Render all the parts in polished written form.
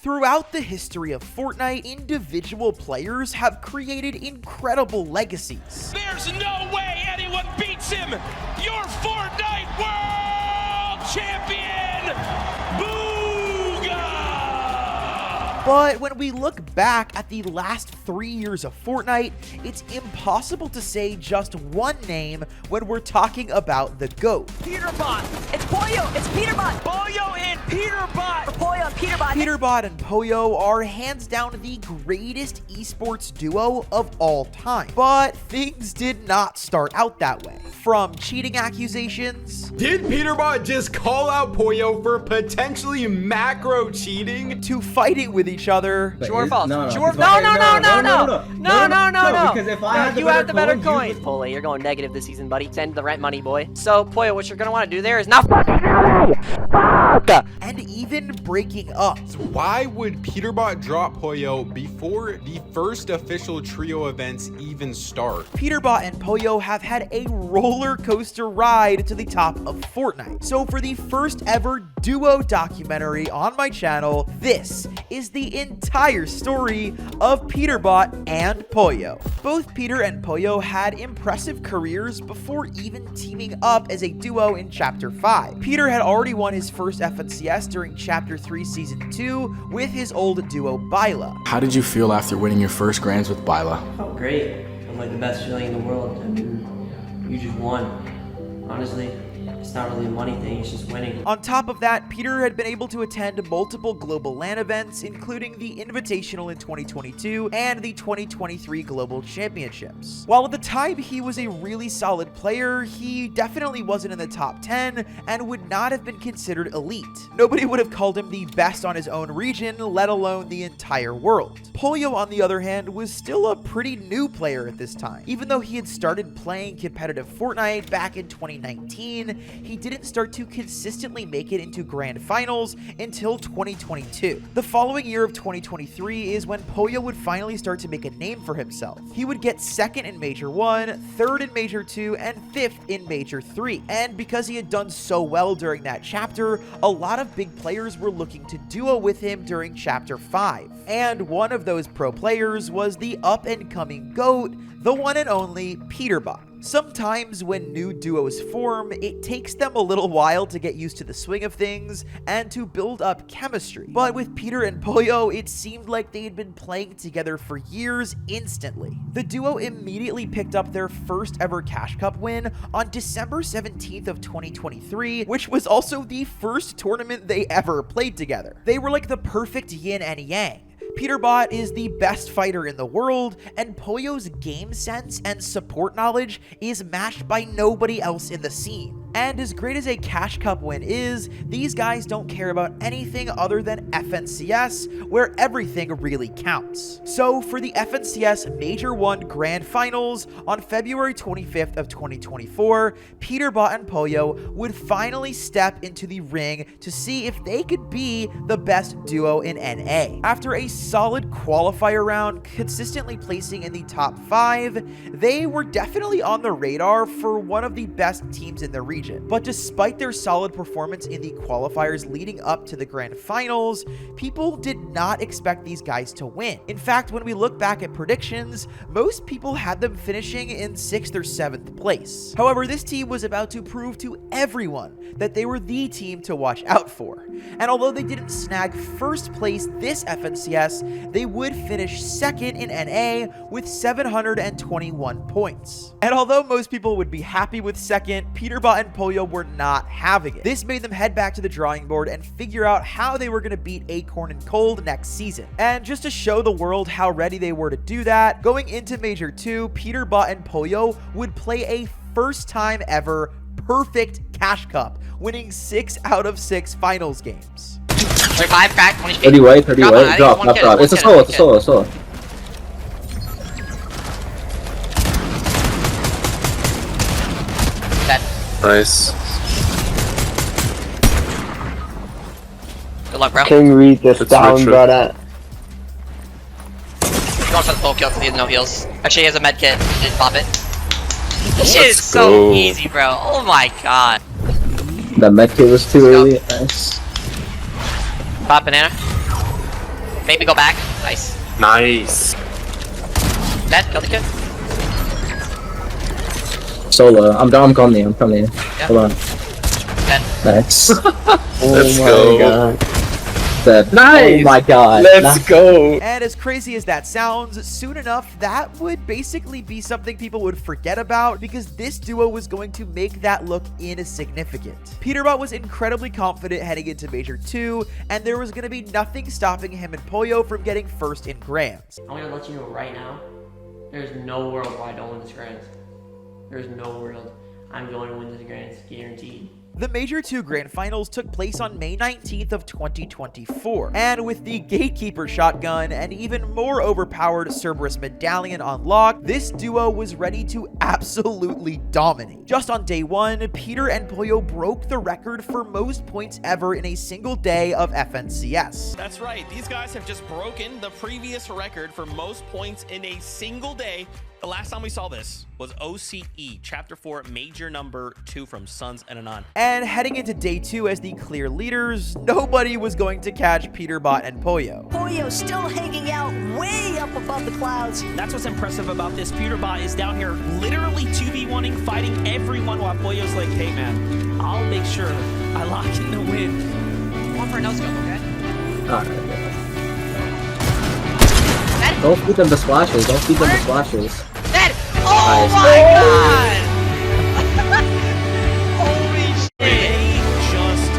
Throughout the history of Fortnite, individual players have created incredible legacies. There's no way anyone beats him! Your Fortnite World Champion! Booga! But when we look back at the last 3 years of Fortnite, it's impossible to say just one name when we're talking about the GOAT. Peterbot! It's Pollo! It's Peterbot! Pollo and Peterbot! Pollo and Peterbot! Peterbot and Pollo are hands down the greatest esports duo of all time. But things did not start out that way. From cheating accusations... Did Peterbot just call out Pollo for potentially macro cheating? ...to fighting with each other... True or false? No. True or No, no. Because if I had you have the better coin, coin. Pollo, you're going negative this season, buddy. Send the rent money, boy. So, Pollo, what you're gonna want to do there is not and even breaking up. Why would Peterbot drop Pollo before the first official trio events even start? Peterbot and Pollo have had a roller coaster ride to the top of Fortnite. So for the first ever duo documentary on my channel, this is the entire story of Peterbot and Pollo. Both Peter and Pollo had impressive careers before even teaming up as a duo in Chapter 5. Peter had already won his first FNCS during Chapter 3 Season 2 with his old duo Byla. How did you feel after winning your first grands with Byla? Felt great. Felt like the best feeling in the world. I mean, you just won. Honestly, it's not really a money thing, it's just winning. On top of that, Peter had been able to attend multiple global LAN events, including the Invitational in 2022 and the 2023 Global Championships. While at the time he was a really solid player, he definitely wasn't in the top 10 and would not have been considered elite. Nobody would have called him the best on his own region, let alone the entire world. Pollo, on the other hand, was still a pretty new player at this time. Even though he had started playing competitive Fortnite back in 2019, he didn't start to consistently make it into grand finals until 2022. The following year of 2023 is when Pollo would finally start to make a name for himself. He would get 2nd in Major 1, 3rd in Major 2, and 5th in Major 3. And because he had done so well during that chapter, a lot of big players were looking to duo with him during Chapter 5. And one of those pro players was the up-and-coming GOAT, the one and only Peterbot. Sometimes when new duos form, it takes them a little while to get used to the swing of things and to build up chemistry. But with Peter and Pollo, it seemed like they had been playing together for years instantly. The duo immediately picked up their first ever Cash Cup win on December 17th of 2023, which was also the first tournament they ever played together. They were like the perfect yin and yang. Peterbot is the best fighter in the world, and Pollo's game sense and support knowledge is matched by nobody else in the scene. And as great as a Cash Cup win is, these guys don't care about anything other than FNCS, where everything really counts. So for the FNCS Major 1 Grand Finals on February 25th of 2024, Peterbot and Pollo would finally step into the ring to see if they could be the best duo in NA. After a solid qualifier round, consistently placing in the top 5, they were definitely on the radar for one of the best teams in the region. But despite their solid performance in the qualifiers leading up to the grand finals, people did not expect these guys to win. In fact, when we look back at predictions, most people had them finishing in 6th or 7th place. However, this team was about to prove to everyone that they were the team to watch out for. And although they didn't snag first place this FNCS, they would finish 2nd in NA with 721 points. And although most people would be happy with 2nd, Peterbot and Pollo were not having it. This made them head back to the drawing board and figure out how they were going to beat Acorn and Cold next season. And just to show the world how ready they were to do that, going into Major 2, Peterbot and Pollo would play a first time ever perfect Cash Cup, winning 6 out of 6 finals games. 35, crack, 20 30 white, drop. It's a solo. Nice. Good luck, bro. Can read this That's down, true. brother. He's going for the full kill because he has no heals. Actually, he has a med kit. Just pop it. This shit is Let's so go. easy, bro. Oh my god. The med kit was too early. Nice. Pop banana. Maybe go back. Nice. Nice. Dead, kill the kid. Solo. I'm coming to you. I'm coming to you. Yeah. Hold on. Dead. Nice. Let's go. God. Dead. Nice. Oh my god. Let's go. And as crazy as that sounds, soon enough, that would basically be something people would forget about because this duo was going to make that look insignificant. Peterbot was incredibly confident heading into Major 2, and there was going to be nothing stopping him and Pollo from getting first in Grands. I'm gonna let you know right now, there's no world where I don't win this Grands. There's no world. I'm going to win this Grands, guaranteed. The Major 2 Grand Finals took place on May 19th of 2024, and with the Gatekeeper shotgun and even more overpowered Cerberus medallion on lock, this duo was ready to absolutely dominate. Just on day 1, Peter and Pollo broke the record for most points ever in a single day of FNCS. That's right. These guys have just broken the previous record for most points in a single day. The last time we saw this was OCE, Chapter 4, Major number 2 from Sons and Anon. And heading into day 2 as the clear leaders, nobody was going to catch Peterbot and Pollo. Pollo still hanging out way up above the clouds. That's what's impressive about this. Peterbot is down here literally 2v1ing, fighting everyone while Pollo's like, hey man, I'll make sure I lock in the win. One for no scope, okay? Alright. Don't feed them the splashes. Don't feed them the splashes. Dead! Oh Nice. my god! Holy shit! They just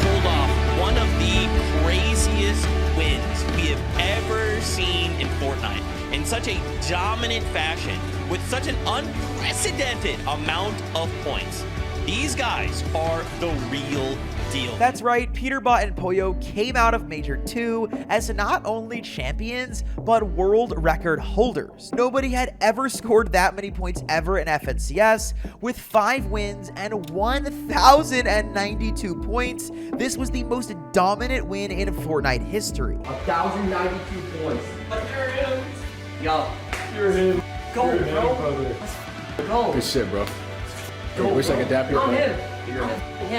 pulled off one of the craziest wins we have ever seen in Fortnite in such a dominant fashion with such an unprecedented amount of points. These guys are the real deal. That's right, Peterbot and Pollo came out of Major 2 as not only champions, but world record holders. Nobody had ever scored that many points ever in FNCS. With 5 wins and 1,092 points, this was the most dominant win in Fortnite history. 1,092 points. Yo. Go, bro. Go. Good shit, bro. Go, Wish I could dap you. Him.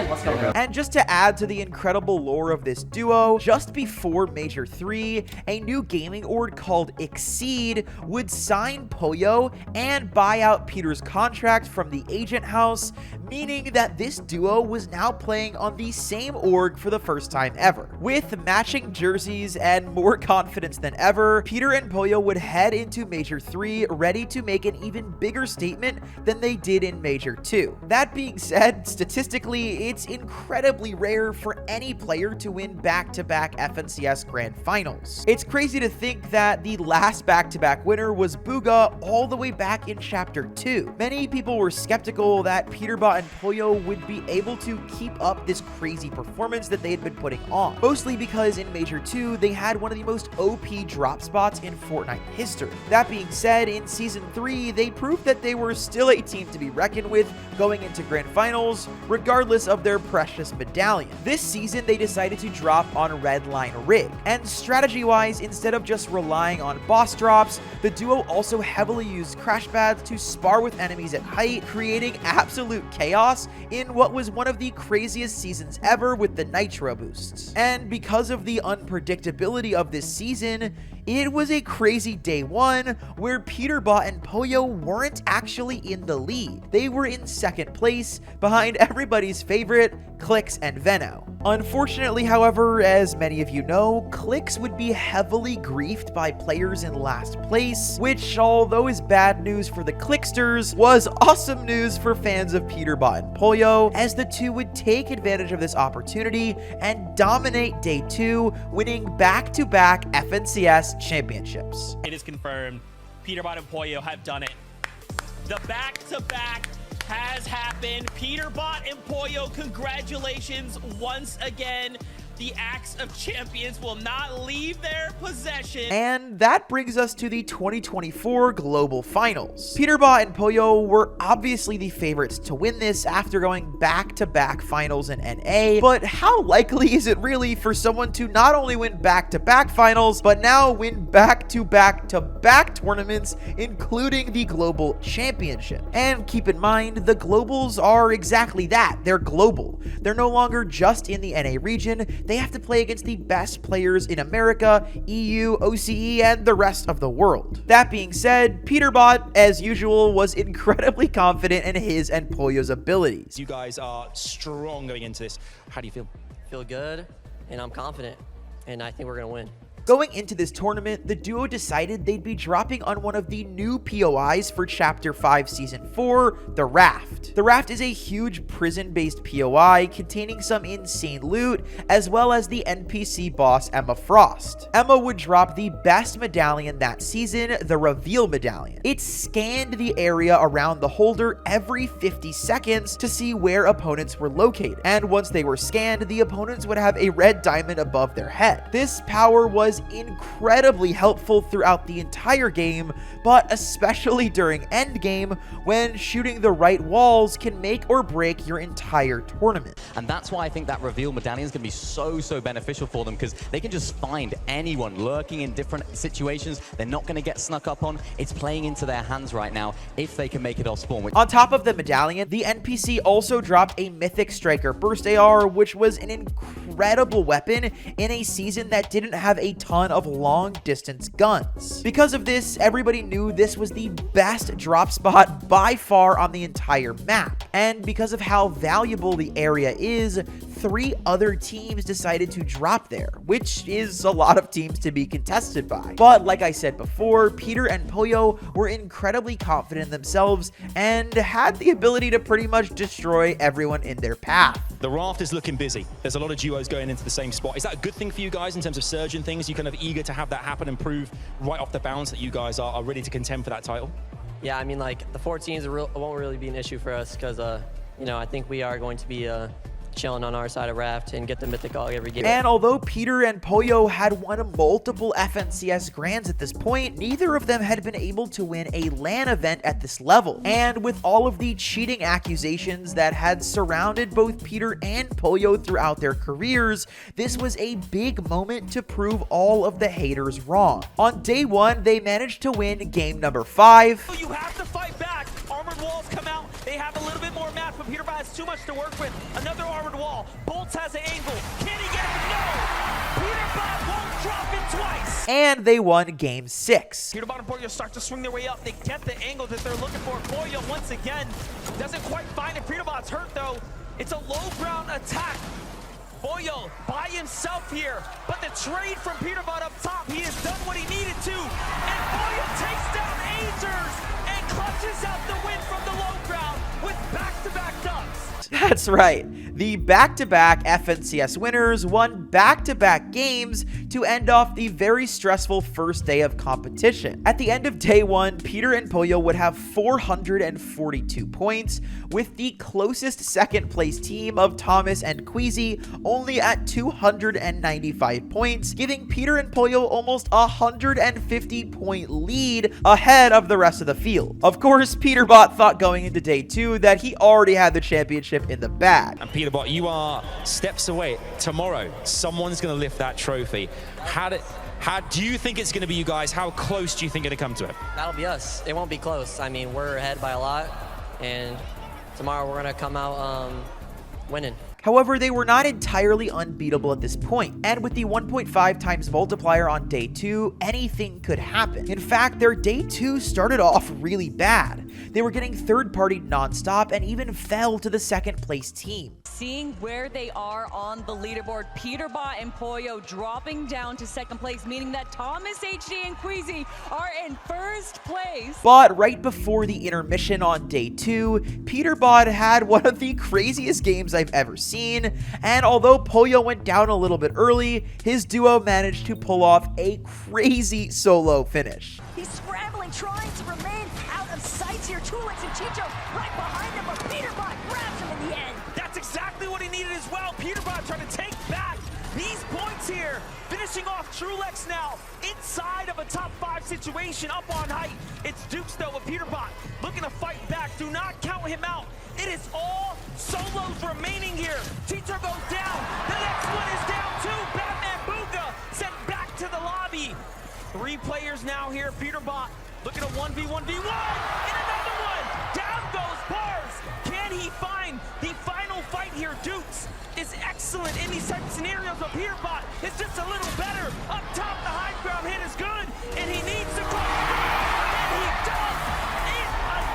Let's go. And just to add to the incredible lore of this duo, just before Major 3, a new gaming org called Exceed would sign Pollo and buy out Peter's contract from the agent house, meaning that this duo was now playing on the same org for the first time ever. With matching jerseys and more confidence than ever, Peter and Pollo would head into Major 3 ready to make an even bigger statement than they did in Major 2. That being said, statistically, it's incredibly rare for any player to win back-to-back FNCS Grand Finals. It's crazy to think that the last back-to-back winner was Booga all the way back in Chapter 2. Many people were skeptical that Peterbot and Pollo would be able to keep up this crazy performance that they had been putting on, mostly because in Major 2, they had one of the most OP drop spots in Fortnite history. That being said, in Season 3, they proved that they were still a team to be reckoned with going into Grand Finals, regardless of their precious medallion. This season, they decided to drop on Redline Rig, and strategy-wise, instead of just relying on boss drops, the duo also heavily used crash pads to spar with enemies at height, creating absolute chaos in what was one of the craziest seasons ever with the nitro boosts. And because of the unpredictability of this season, it was a crazy day 1 where Peterbot and Pollo weren't actually in the lead. They were in second place behind everybody's favorite, Clix and Veno. Unfortunately, however, as many of you know, Clix would be heavily griefed by players in last place, which, although is bad news for the Clicksters, was awesome news for fans of Peterbot and Pollo, as the two would take advantage of this opportunity and dominate day 2, winning back-to-back FNCS championships. It is confirmed. Peterbot and Pollo have done it. The back-to-back has happened. Peterbot and Pollo, congratulations once again. The Axe of Champions will not leave their possession. And that brings us to the 2024 Global Finals. Peterbot and Pollo were obviously the favorites to win this after going back-to-back finals in NA, but how likely is it really for someone to not only win back-to-back finals, but now win back-to-back-to-back tournaments, including the Global Championship? And keep in mind, the Globals are exactly that. They're global. They're no longer just in the NA region. they have to play against the best players in America, EU, OCE, and the rest of the world. That being said, Peterbot, as usual, was incredibly confident in his and Pollo's abilities. You guys are strong going into this. How do you feel? Feel good, and I'm confident, and I think we're gonna win. Going into this tournament, the duo decided they'd be dropping on one of the new POIs for Chapter 5 Season 4, the Raft. The Raft is a huge prison-based POI containing some insane loot, as well as the NPC boss Emma Frost. Emma would drop the best medallion that season, the Reveal Medallion. It scanned the area around the holder every 50 seconds to see where opponents were located, and once they were scanned, the opponents would have a red diamond above their head. This power was incredibly helpful throughout the entire game, but especially during endgame, when shooting the right walls can make or break your entire tournament. And that's why I think that Reveal Medallion is going to be so beneficial for them, because they can just find anyone lurking in different situations. They're not going to get snuck up on. It's playing into their hands right now if they can make it off spawn. On top of the medallion, the NPC also dropped a Mythic Striker Burst AR, which was an incredible weapon in a season that didn't have a ton of long-distance guns. Because of this, everybody knew this was the best drop spot by far on the entire map. And because of how valuable the area is, 3 other teams decided to drop there, which is a lot of teams to be contested by. But like I said before, Peter and Pollo were incredibly confident in themselves and had the ability to pretty much destroy everyone in their path. The Raft is looking busy. There's a lot of duos going into the same spot. Is that a good thing for you guys in terms of surge and things? You kind of eager to have that happen and prove right off the bounce that you guys are ready to contend for that title? Yeah, I mean, like, the 4 teams won't really be an issue for us, because, you know, I think we are going to be chilling on our side of Raft and get the Mythic Hog every game. And although Peter and Pollo had won multiple FNCS Grands at this point, neither of them had been able to win a LAN event at this level. And with all of the cheating accusations that had surrounded both Peter and Pollo throughout their careers, this was a big moment to prove all of the haters wrong. On day 1, they managed to win game number 5. You have to fight back. Armored walls come out. They have a little bit more match, but Peterbot has too much to work with. Another armored wall. Bolts has an angle. Can he get it? No! Peterbot won't drop it twice. And they won game 6. Peterbot and Pollo start to swing their way up. They get the angle that they're looking for. Pollo once again doesn't quite find it. Peterbot's hurt though. It's a low ground attack. Pollo by himself here, but the trade from Peterbot up top, he has done what he needed to, and Pollo takes down Azers and clutches out the win from the low ground with back-to-back dubs. That's right. The back-to-back FNCS winners won back-to-back games to end off the very stressful first day of competition. At the end of day 1, Peter and Pollo would have 442 points, with the closest second place team of Thomas and Queasy only at 295 points, giving Peter and Pollo almost 150 point lead ahead of the rest of the field. Of course, Peterbot thought going into day 2 that he already had the championship in the bag. And Peterbot, you are steps away. Tomorrow, someone's going to lift that trophy. How do you think it's going to be, you guys? How close do you think it'll come to it? That'll be us. It won't be close. I mean, we're ahead by a lot, and tomorrow we're going to come out winning. However, they were not entirely unbeatable at this point, and with the 1.5 times multiplier on day 2, anything could happen. In fact, their day 2 started off really bad. They were getting third-partied nonstop and even fell to the second place team. Seeing where they are on the leaderboard, Peterbot and Pollo dropping down to second place, meaning that Thomas, HD, and Queasy are in first place. But right before the intermission on day 2, Peterbot had one of the craziest games I've ever seen, and although Pollo went down a little bit early, his duo managed to pull off a crazy solo finish. He's scrambling, trying to remain out of sight here. Tulix and Chicho right behind him, but Peterbot grabs him in the end. That's exactly what he needed as well. Peterbot trying to take back these points here. Finishing off Trulex now inside of a top 5 situation up on height. It's Dukes though with Peterbot looking to fight back. Do not count him out. It is all solos remaining here. Chicho goes down. The next one is down too. Batman Booga sent back to the lobby. 3 players now here. Peterbot looking at 1v1v1 and another one. Down goes Bars. Can he find the final fight here? Dukes is excellent. excellent in these type of scenarios, but Peterbot is just a little better. Up top, the high ground hit is good, and he needs to go, and he does it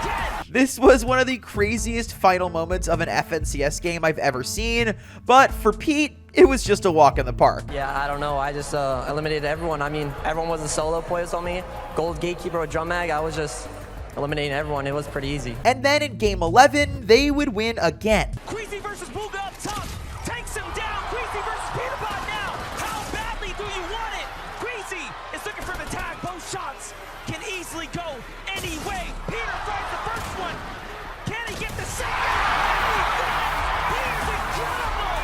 again. This was one of the craziest final moments of an FNCS game I've ever seen, but for Pete, it was just a walk in the park. Yeah, I don't know. I just eliminated everyone. I mean, everyone was a solo poise on me. Gold gatekeeper with drum mag. I was just eliminating everyone. It was pretty easy. And then in game 11, they would win again. Queasy versus Booga up top. Takes him down. Queasy versus Peterbot now. How badly do you want it? Queasy is looking for the tag. Both shots can easily go any way. Peter finds the first one. Can he get the second? He does. He is incredible.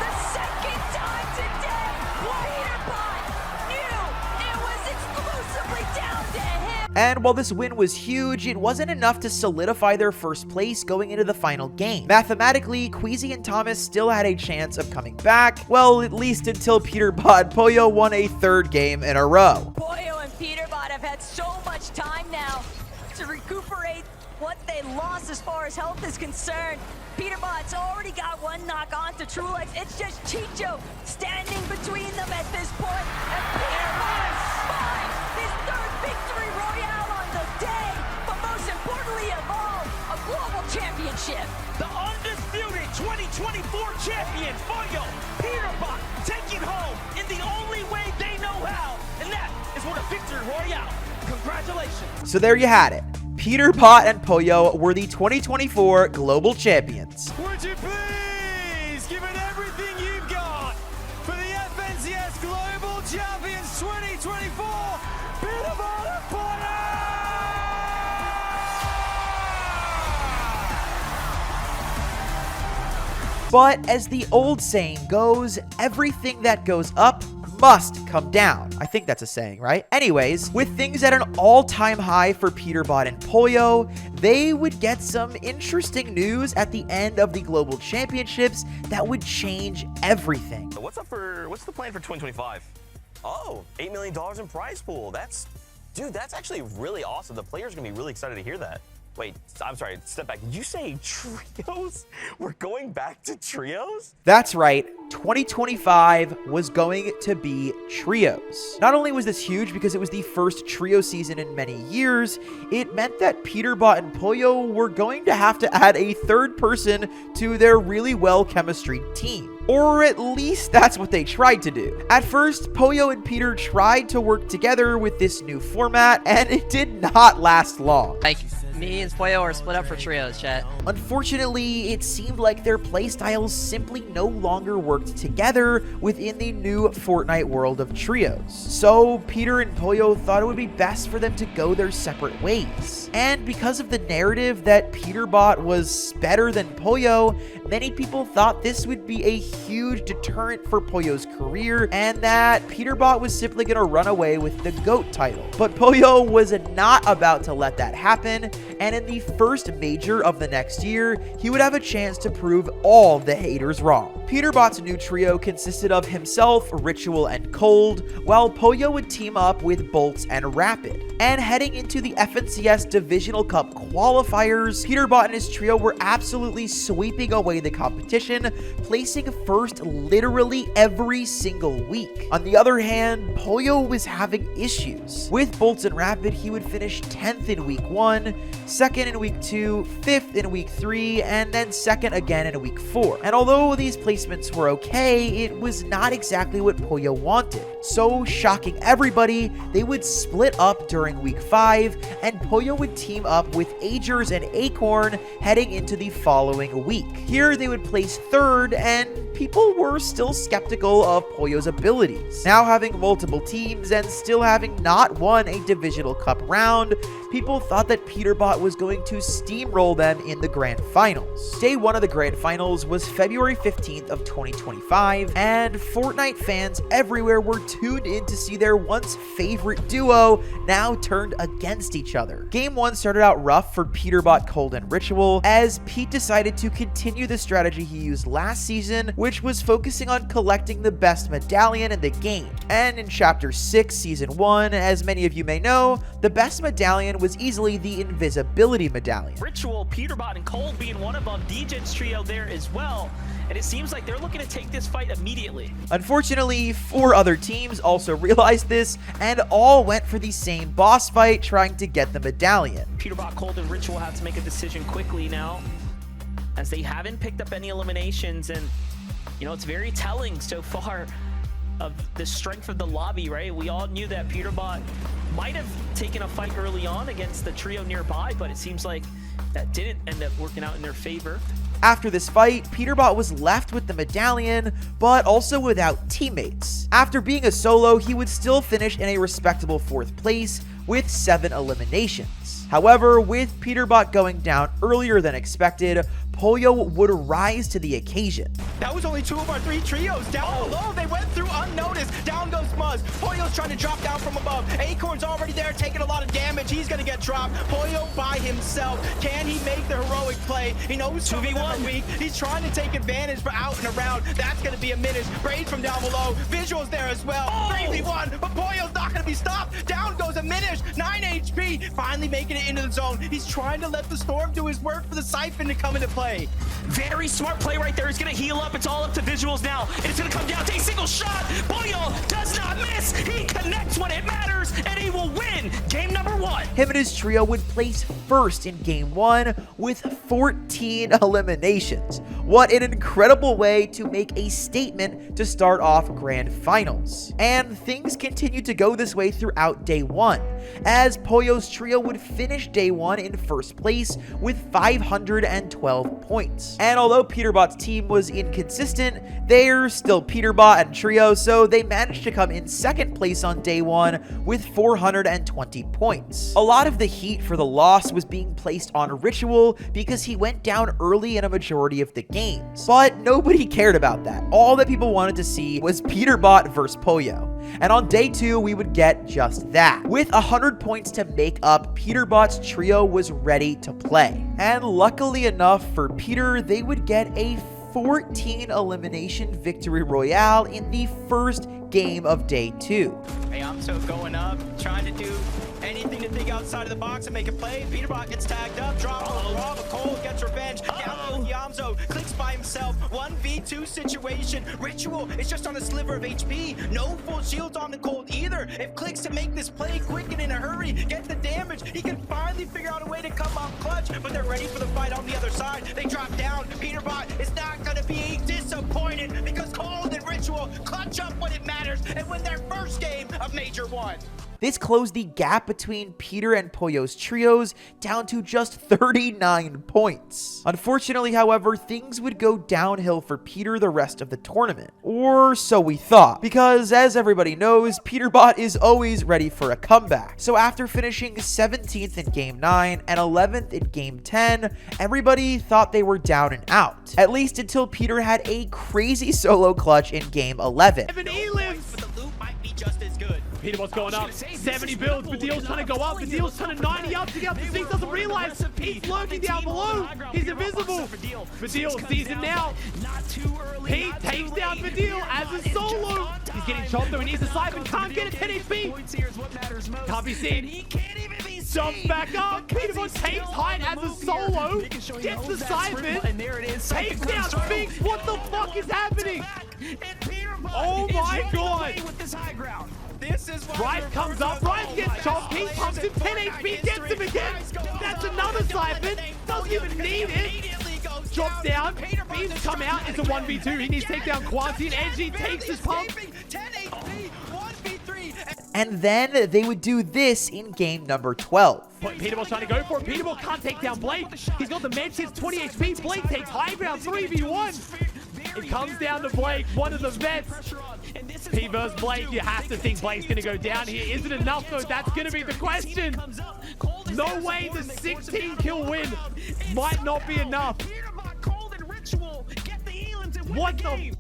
The second time today, Peterbot knew it was exclusively down to him. And while this win was huge, it wasn't enough to solidify their first place going into the final game. Mathematically, Queasy and Thomas still had a chance of coming back, well, at least until Peterbot and Pollo won a third game in a row. Pollo and Peterbot have had so much time now to recuperate what they lost as far as health is concerned. Peterbot's already got one knock on to Trulex. It's just Chicho standing between them at this point. And Peterbot finds his third victory royale on the day, but most importantly of all, a global championship. The undisputed 2024 champions, Pollo, Peterbot, taking home in the only way they know how, and that is with a victory royale. Congratulations. So there you had it. Peterbot and Pollo were the 2024 global champions. Would you please give it everything you've got for the FNCS Global Champions 2024, Peterbot and Pollo! But as the old saying goes, everything that goes up must come down. I think that's a saying, right? Anyways, with things at an all-time high for Peterbot and Pollo, they would get some interesting news at the end of the Global Championships that would change everything. What's the plan for 2025? Oh, $8 million in prize pool. Dude, that's actually really awesome. The players are gonna be really excited to hear that. Wait, I'm sorry, step back. Did you say trios? We're going back to trios? That's right, 2025 was going to be trios. Not only was this huge because it was the first trio season in many years, it meant that Peterbot and Pollo were going to have to add a third person to their really well chemistry team. Or at least that's what they tried to do. At first, Pollo and Peter tried to work together with this new format, and it did not last long. Me and Pollo are split up for trios, chat. Unfortunately, it seemed like their playstyles simply no longer worked together within the new Fortnite world of trios. So Peter and Pollo thought it would be best for them to go their separate ways. And because of the narrative that Peterbot was better than Pollo, many people thought this would be a huge deterrent for Pollo's career and that Peterbot was simply going to run away with the GOAT title. But Pollo was not about to let that happen, and in the first major of the next year, he would have a chance to prove all the haters wrong. Peterbot's new trio consisted of himself, Ritual, and Cold, while Pollo would team up with Bolts and Rapid. And heading into the FNCS Divisional Cup qualifiers, Peterbot and his trio were absolutely sweeping away the competition, placing first literally every single week. On the other hand, Pollo was having issues. With Bolts and Rapid, he would finish 10th in week 1, 2nd in week 2, 5th in week 3, and then 2nd again in week 4. And although these placements were okay, it was not exactly what Pollo wanted. So, shocking everybody, they would split up during week 5, and Pollo would team up with Agers and Acorn heading into the following week. Here, they would place 3rd, and people were still skeptical of Pollo's abilities. Now having multiple teams and still having not won a Divisional Cup round, people thought that Peterbot was going to steamroll them in the Grand Finals. Day 1 of the Grand Finals was February 15th of 2025, and Fortnite fans everywhere were tuned in to see their once favorite duo now turned against each other. Game 1 started out rough for Peterbot, Cold, and Ritual, as Pete decided to continue the strategy he used last season, which was focusing on collecting the best medallion in the game. And in Chapter 6, Season 1, as many of you may know, the best medallion was easily the Invisibility Medallion. Ritual, Peterbot, and Cold being one of them, DJ's trio there as well. And it seems like they're looking to take this fight immediately. Unfortunately, 4 other teams also realized this, and all went for the same boss fight trying to get the medallion. Peterbot, Cold, and Ritual have to make a decision quickly now, as they haven't picked up any eliminations, and you know, it's very telling so far of the strength of the lobby, right? We all knew that Peterbot might have taken a fight early on against the trio nearby, but it seems like that didn't end up working out in their favor. After this fight, Peterbot was left with the medallion, but also without teammates. After being a solo, he would still finish in a respectable 4th place with 7 eliminations. However, with Peterbot going down earlier than expected, Pollo would rise to the occasion. That was only 2 of our 3 trios down below. They went through unnoticed. Down goes Muzz. Pollo's trying to drop down from above. Acorn's already there taking a lot of damage. He's going to get dropped. Pollo by himself. Can he make the heroic play? He knows 2v1 weak. He's trying to take advantage, but out and around. That's going to be a minute. Braid from down below. Visual's there as well. 3v1, but Pollo's not going to be stopped. Down goes a minute. 9 HP. Finally making it into the zone. He's trying to let the Storm do his work for the Siphon to come into play. Very smart play right there. He's going to heal up. It's all up to Visuals now. And it's going to come down to a single shot. Pollo does not miss. He connects when it matters, and he will win game number 1. Him and his trio would place first in game 1 with 14 eliminations. What an incredible way to make a statement to start off Grand Finals. And things continued to go this way throughout day 1, as Pollo's trio would finish day 1 in 1st place with 512 points. And although Peterbot's team was inconsistent, they're still Peterbot and trio, so they managed to come in 2nd place on day 1 with 420 points. A lot of the heat for the loss was being placed on Ritual because he went down early in a majority of the games, but nobody cared about that. All that people wanted to see was Peterbot versus Pollo. And on day 2, we would get just that. With 100 points to make up, Peterbot's trio was ready to play. And luckily enough for Peter, they would get a 14 elimination victory royale in the first game of day 2. Hey, I'm so going up, trying to do anything to think outside of the box and make a play. Peterbot gets tagged up, drop Rob, Cole gets revenge. Down Yamzo, clicks by himself, 1v2 situation. Ritual is just on a sliver of HP. No full shields on the Cold either. If clicks to make this play quick and in a hurry, get the damage, he can finally figure out a way to come up clutch, but they're ready for the fight on the other side. They drop down. Peterbot is not going to be disappointed because Cold and Ritual clutch up when it matters and win their first game of Major 1. This closed the gap between Peter and Pollo's trios down to just 39 points. Unfortunately, however, things would go downhill for Peter the rest of the tournament. Or so we thought, because as everybody knows, Peterbot is always ready for a comeback. So after finishing 17th in Game 9 and 11th in Game 10, everybody thought they were down and out. At least until Peter had a crazy solo clutch in Game 11. Peterbot's going up, 70 builds, Badil's trying to go up, Badil's trying to 90 up to get up to 6, doesn't realize he's lurking down below, he's invisible. Badil sees him now, Pete takes down Badil as a solo, he's getting chopped though, he needs a Siphon, can't get it, 10 HP, can't be seen, jumps back up, Peterbot takes height as a solo, gets the Siphon, takes down Sphinx, what the fuck is happening? Oh my god! This is Bryce comes up, Bryce gets chopped, he pumps him, 10 HP, gets him again! That's another Siphon, doesn't even need it! Drops down, beams come out, it's a 1v2, he needs to take down Quanti, and Edgy takes his pump! 10 HP, 1v3! And then they would do this in game number 12. Peterbot's trying to go for it, Peterbot can't take down Blake, he's got the med hits, 20 HP, Blake takes high ground, 3v1! It comes down to Blake, one of the vets. P versus Blake, you have to think Blake's going to go down here. Is it enough though? That's going to be the question. No way the 16 kill win might not be enough. What the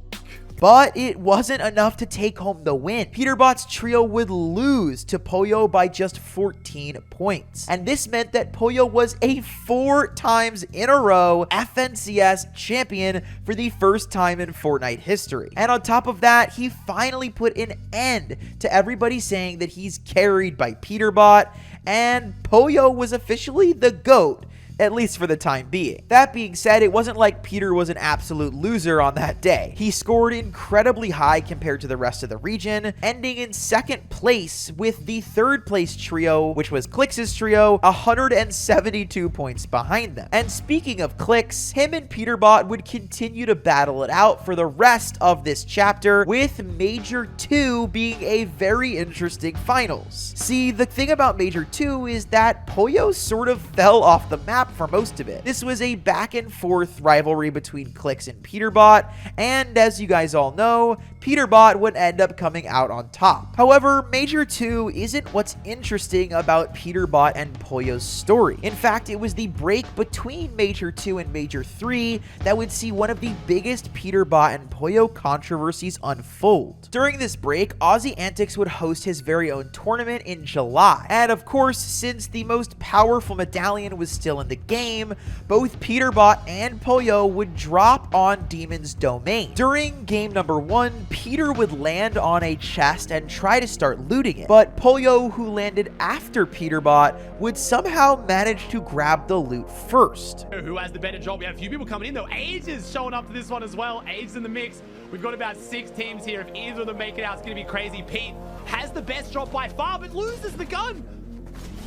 But it wasn't enough to take home the win. Peterbot's trio would lose to Pollo by just 14 points. And this meant that Pollo was a 4 times in a row FNCS champion for the first time in Fortnite history. And on top of that, he finally put an end to everybody saying that he's carried by Peterbot, and Pollo was officially the GOAT, at least for the time being. That being said, it wasn't like Peter was an absolute loser on that day. He scored incredibly high compared to the rest of the region, ending in 2nd place with the 3rd place trio, which was Clix's trio, 172 points behind them. And speaking of Clix, him and Peterbot would continue to battle it out for the rest of this chapter, with Major 2 being a very interesting finals. See, the thing about Major 2 is that Pollo sort of fell off the map for most of it. This was a back and forth rivalry between Clix and Peterbot, and as you guys all know, Peterbot would end up coming out on top. However, Major 2 isn't what's interesting about Peterbot and Pollo's story. In fact, it was the break between Major 2 and Major 3 that would see one of the biggest Peterbot and Pollo controversies unfold. During this break, Aussie Antics would host his very own tournament in July. And of course, since the most powerful medallion was still in the game, both Peterbot and Pollo would drop on Demon's domain. During game number 1, Peter would land on a chest and try to start looting it, but Pollo, who landed after Peterbot, would somehow manage to grab the loot first. Who has the better job? We have a few people coming in though. Age is showing up to this one as well. Age in the mix. We've got about 6 teams here. If either of them make it out, it's going to be crazy. Pete has the best drop by far, but loses the gun.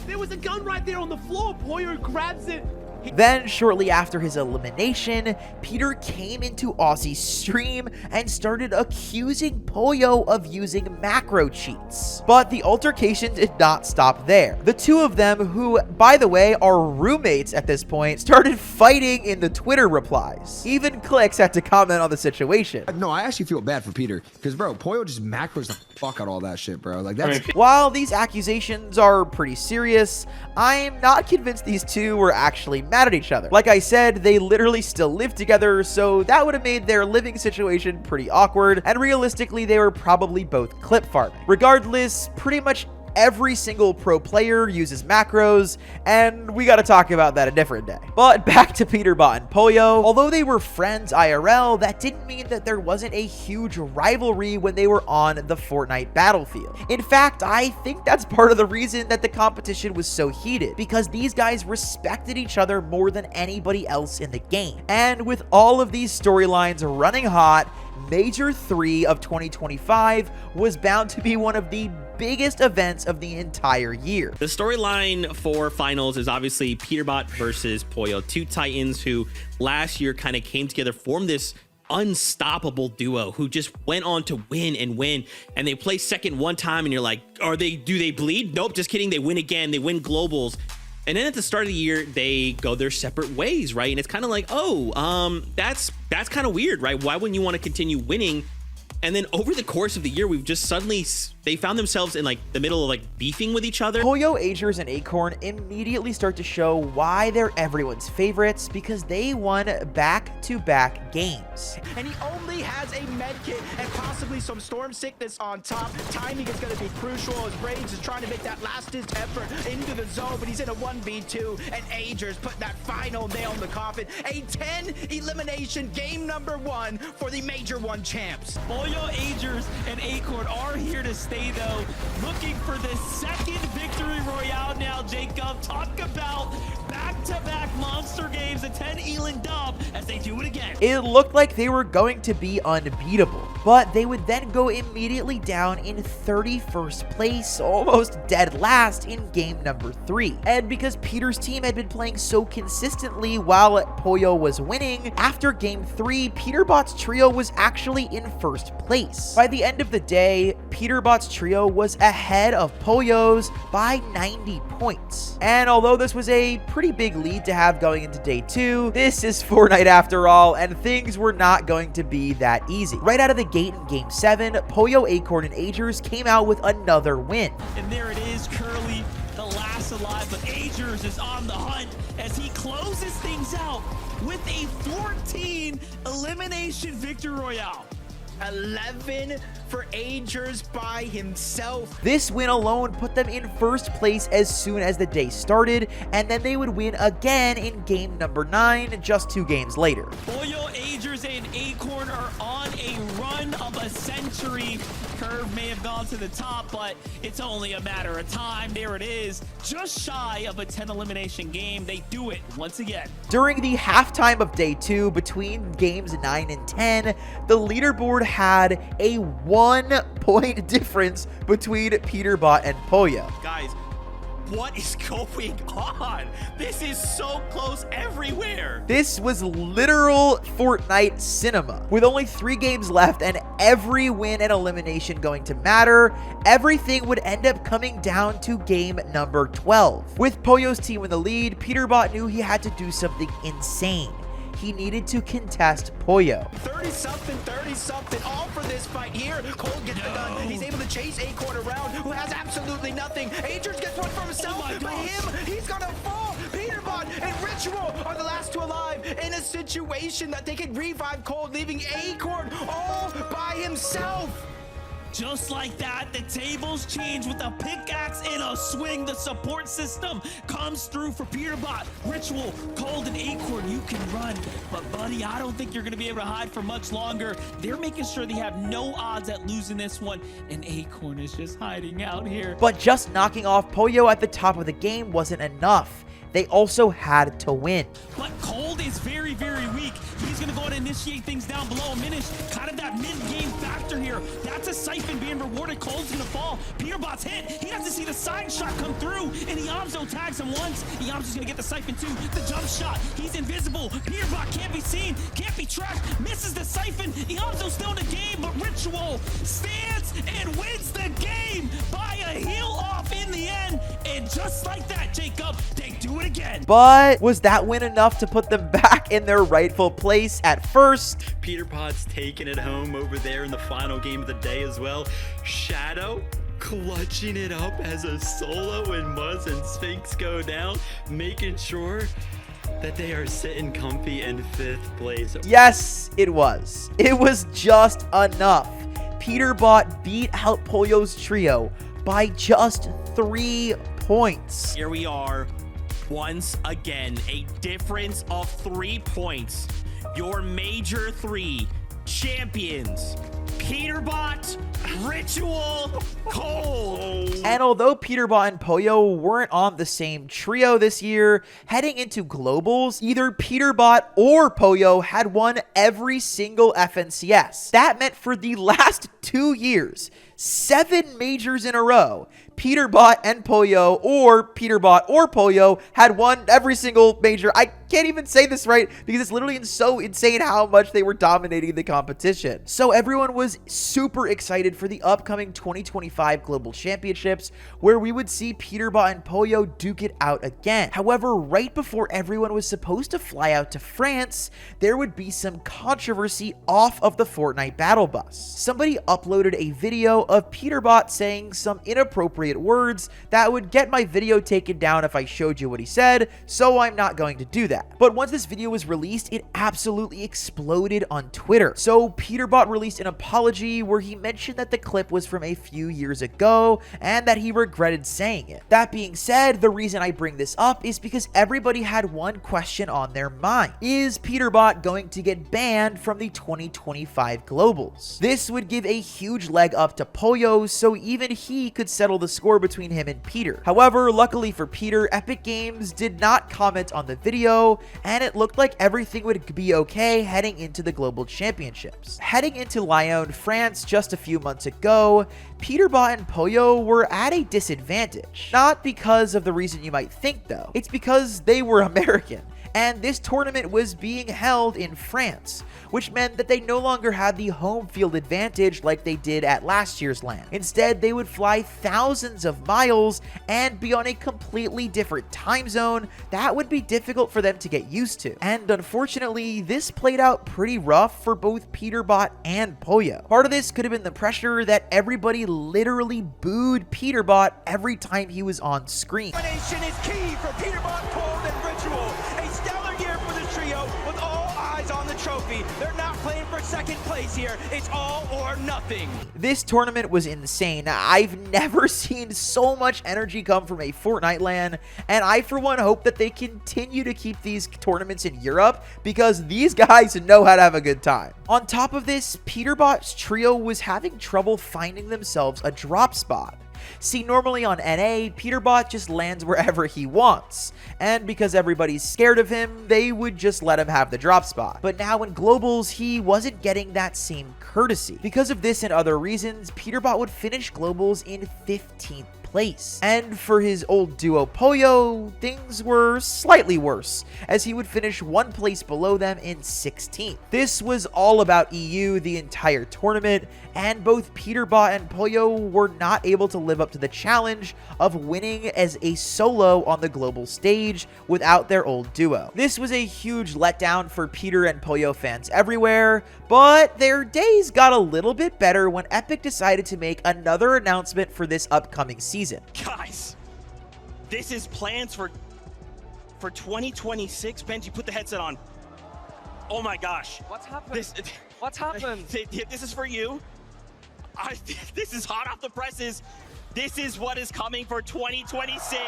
There was a gun right there on the floor. Pollo grabs it. Then, shortly after his elimination, Peter came into Aussie's stream and started accusing Pollo of using macro cheats. But the altercation did not stop there. The two of them, who, by the way, are roommates at this point, started fighting in the Twitter replies. Even Clix had to comment on the situation. No, I actually feel bad for Peter, because, bro, Pollo just macros the fuck out all that shit, bro. Like, that's... While these accusations are pretty serious, I'm not convinced these two were actually mad at each other. Like I said, they literally still live together, so that would have made their living situation pretty awkward, and realistically, they were probably both clip farming. Regardless, pretty much every single pro player uses macros, and we gotta talk about that a different day. But back to Peterbot and Pollo. Although they were friends IRL, that didn't mean that there wasn't a huge rivalry when they were on the Fortnite battlefield. In fact, I think that's part of the reason that the competition was so heated, because these guys respected each other more than anybody else in the game. And with all of these storylines running hot, Major 3 of 2025 was bound to be one of the biggest events of the entire year. The storyline for finals is obviously Peterbot versus Pollo, 2 Titans who last year kind of came together, formed this unstoppable duo who just went on to win and win, and they play second one time and you're like, do they bleed? Nope, just kidding. They win again. They win globals. And then at the start of the year, they go their separate ways, right? And it's kind of like, that's kind of weird, right? Why wouldn't you want to continue winning? And then over the course of the year, we've just suddenly, they found themselves in like the middle of like beefing with each other. Pollo, Agers, and Acorn immediately start to show why they're everyone's favorites, because they won back-to-back games. And he only has a med kit and possibly some storm sickness on top. Timing is going to be crucial as Brains is trying to make that last-ditch effort into the zone, but he's in a 1v2, and Agers put that final nail in the coffin. A 10 elimination game number 1 for the Major 1 champs. Pollo, Agers, and Acorn are here to stay, though, looking for the second victory royale now, Jacob. Talk about back-to-back monster games, a 10 Elin dub, as they do it again. It looked like they were going to be unbeatable, but they would then go immediately down in 31st place, almost dead last in game number 3. And because Peter's team had been playing so consistently while Pollo was winning, after game 3, Peterbot's trio was actually in first place. By the end of the day, Peterbot's trio was ahead of Pollo's by 90 points. And although this was a pretty big lead to have going into day 2, this is Fortnite after all, and things were not going to be that easy. Right out of the gate in game 7, Pollo, Acorn, and Agers came out with another win. And there it is, Curly, the last alive, but Agers is on the hunt as he closes things out with a 14 elimination victory royale. 11 for Agers by himself. This win alone put them in first place as soon as the day started, and then they would win again in game number 9 just 2 games later. Pollo, Agers, and Acorn are on a run of a century. Curve may have gone to the top, but it's only a matter of time. There it is, just shy of a 10 elimination game. They do it once again. During the halftime of day 2, between games 9 and 10, the leaderboard had a 1-point difference between Peterbot and Pollo. Guys, what is going on? This is so close everywhere. This was literal Fortnite cinema. With only 3 games left and every win and elimination going to matter, everything would end up coming down to game number 12. With Pollo's team in the lead, Peterbot knew he had to do something insane. He needed to contest Pollo. 30-something, all for this fight here. Cole gets the gun. He's able to chase Acorn around, who has absolutely nothing. Agers gets one for himself. But he's gonna fall. Peterbot and Ritual are the last 2 alive in a situation that they can revive Cole, leaving Acorn all by himself. Just like that, the tables change with a pickaxe and a swing. The support system comes through for Peterbot. Ritual, Cold, and Acorn, you can run. But buddy, I don't think you're going to be able to hide for much longer. They're making sure they have no odds at losing this one. And Acorn is just hiding out here. But just knocking off Pollo at the top of the game wasn't enough. They also had to win. But Cold is very, very weak. He's going to go ahead and initiate things down below. Minish, kind of that mid-game factor here. That's a siphon being rewarded. Cold's going to fall. Peterbot's hit. He doesn't see the side shot come through, and Iamzo tags him once. Iamzo's going to get the siphon too. The jump shot. He's invisible. Peterbot can't be seen, can't be tracked. Misses the siphon. Iamzo's still in the game, but Ritual stands and wins the game by a heel off in the end. And just like that, Jacob, they do it again. But was that win enough to put them back in their rightful place at first? Peterbot's taking it home over there in the final game of the day as well. Shadow clutching it up as a solo, and Muzz and Sphinx go down, making sure that they are sitting comfy in 5th place. Yes, it was. It was just enough. Peterbot beat out Pollo's trio by just 3 points. Here we are. Once again, a difference of 3 points. Your major 3 champions, Peterbot, Ritual, Cold. And although Peterbot and Pollo weren't on the same trio this year, heading into globals, either Peterbot or Pollo had won every single FNCS. That meant for the last 2 years, 7 majors in a row, Peterbot and Pollo, or Peterbot or Pollo, had won every single major. I can't even say this right because it's literally so insane how much they were dominating the competition. So everyone was super excited for the upcoming 2025 Global Championships, where we would see Peterbot and Pollo duke it out again. However, right before everyone was supposed to fly out to France, there would be some controversy off of the Fortnite battle bus. Somebody uploaded a video of Peterbot saying some inappropriate words that would get my video taken down if I showed you what he said, so I'm not going to do that. But once this video was released, it absolutely exploded on Twitter. So Peterbot released an apology where he mentioned that the clip was from a few years ago and that he regretted saying it. That being said, the reason I bring this up is because everybody had one question on their mind. Is Peterbot going to get banned from the 2025 Globals? This would give a huge leg up to Pollo, so even he could settle the score between him and Peter. However, luckily for Peter, Epic Games did not comment on the video, and it looked like everything would be okay heading into the Global Championships. Heading into Lyon, France just a few months ago, Peterbot and Pollo were at a disadvantage. Not because of the reason you might think though, it's because they were American. And this tournament was being held in France, which meant that they no longer had the home field advantage like they did at last year's LAN. Instead, they would fly thousands of miles and be on a completely different time zone that would be difficult for them to get used to. And unfortunately, this played out pretty rough for both Peterbot and Pollo. Part of this could have been the pressure that everybody literally booed Peterbot every time he was on screen. Domination is key for Peterbot, Cold, and Ritual. A stellar year for the trophy. They're not playing for second place here. It's all or nothing. This tournament was insane. I've never seen so much energy come from a Fortnite LAN, and I for one hope that they continue to keep these tournaments in Europe because these guys know how to have a good time. On top of this, Peterbot's trio was having trouble finding themselves a drop spot. See, normally on NA, Peterbot just lands wherever he wants, and because everybody's scared of him, they would just let him have the drop spot. But now in Globals, he wasn't getting that same courtesy. Because of this and other reasons, Peterbot would finish Globals in 15th place. And for his old duo Pollo, things were slightly worse, as he would finish 1 place below them in 16th. This was all about EU the entire tournament, and both Peterbot and Pollo were not able to live up to the challenge of winning as a solo on the global stage without their old duo. This was a huge letdown for Peter and Pollo fans everywhere, but their days got a little bit better when Epic decided to make another announcement for this upcoming season. Guys, this is plans for 2026. Benji, put the headset on. Oh my gosh. What's happened? What's happened? This is for you. This is hot off the presses. This is what is coming for 2026.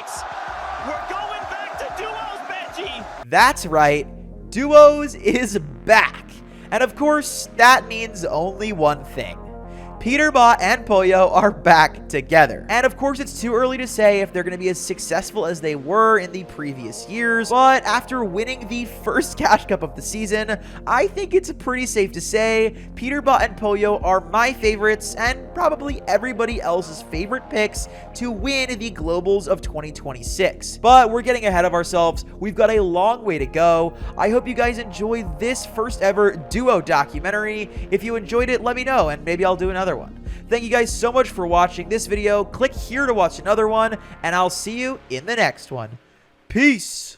We're going back to duos, Benji. That's right, duos is back. And of course, that means only one thing. Peterbot and Pollo are back together. And of course, it's too early to say if they're going to be as successful as they were in the previous years, but after winning the first Cash Cup of the season, I think it's pretty safe to say Peterbot and Pollo are my favorites and probably everybody else's favorite picks to win the Globals of 2026. But we're getting ahead of ourselves. We've got a long way to go. I hope you guys enjoyed this first ever duo documentary. If you enjoyed it, let me know and maybe I'll do another one. Thank you guys so much for watching this video. Click here to watch another one, and I'll see you in the next one. Peace.